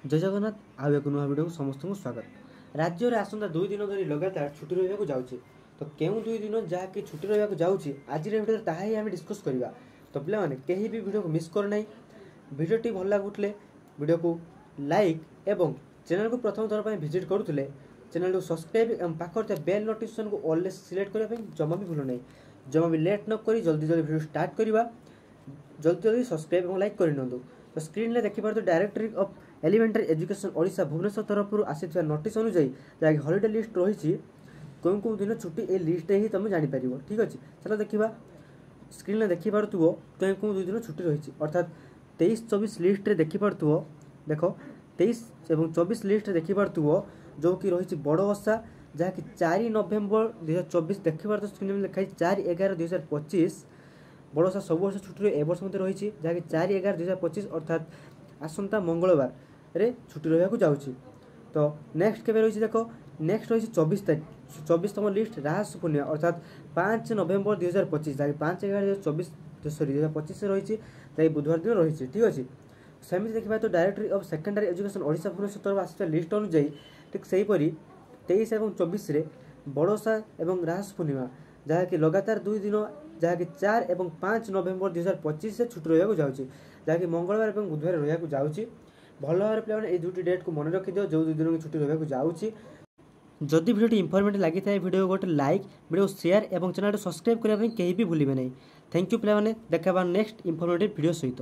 जय जगन्नाथ आउ एक नुआ वीडियो को समस्त को स्वागत। राज्य में आसंता 2 दिन धरी लगातार छुट्टी रहा जाऊँगी। तो क्यों 2 दिन जहाँकि छुट्टी रहा जाऊँगी आज वीडियो ताही आम डिस्कस करवा। तो पे कहीं भी वीडियो को मिस करना। वीडियोटी भल लगुले वीडियो को लाइक एवं चैनल को प्रथम थर पर विजिट करुले चैनल को सब्सक्राइब और पाखर बेल नोटिफिकेशन को ऑलवेज सिलेक्ट करने जमा भी भूल ना। जमा भी लेट न करी जल्दी जल्दी वीडियो स्टार्ट करवा। जल्दी जल्दी सब्सक्राइब और लाइक कर नियंतु। तो स्क्रीन में देखिए तो directory of elementary education Odisha Bhubaneswar तरफ आसी नोटिस अनुଯାयी जहाँकि हॉलिडे लिस्ट रही कौन कौन दिन छुट्टी ए लिस्ट ही तुम जापर। ठीक अच्छे चलो देखा स्क्रीन में देखिपुव कौन कौन 2 दिन छुट्टी रही अर्थात 23-24 लिस्ट रे देखिपुव। देख 23 और 24 लिस्ट रे देखिपुव जो कि रही बड़ ओषा जहाँकि 4 नवेम्बर 2024 देखिए तो स्क्रीन में लिखाई 4/11/2025 बड़ ओषा सब वर्ष छुट्टी ए वर्ष मध्य रही जहाँकि 4/11/2025 अर्थात आसंता मंगलवार रे छुट्टी रहा जाऊँगी। तो नेक्स्ट के रही देख नेक्स्ट रही 24 तारीख 24तम लिस्ट राहस पूर्णिमा अर्थात 5 नवेम्बर 2025 जहाँकि 5/11/2025 रही जहाँकि बुधवार दिन रही। ठीक अच्छे सेमती देखा तो directory of secondary education Odisha Bhubaneswar तरफ आसा लिस्ट अनुଯାयी ठीक सेहीपरि 23 और 24 बड़ ओषा और राहस पूर्णिमा जहाँकि लगातार 2 दिन जहाँकि 4 और 5 नवेम्बर 2025 से छुट्टी रहा जाऊँगी जहाँकि मंगलवार और बुधवार रहा जाऊँगी। भल भाव पे ये 2टी डेट को मन रखिदियो जो 2 दिन की छुट्टी रहा जाऊँगी। जदि वीडियो इनफॉर्मेटिव लगी था वीडियो गोटे लाइक वीडियो शेयर और चैनल सब्सक्राइब करने कहीं भी भूलें नहीं। थैंक यू पे देखा नेक्स्ट इनफॉर्मेटिव वीडियो सहित।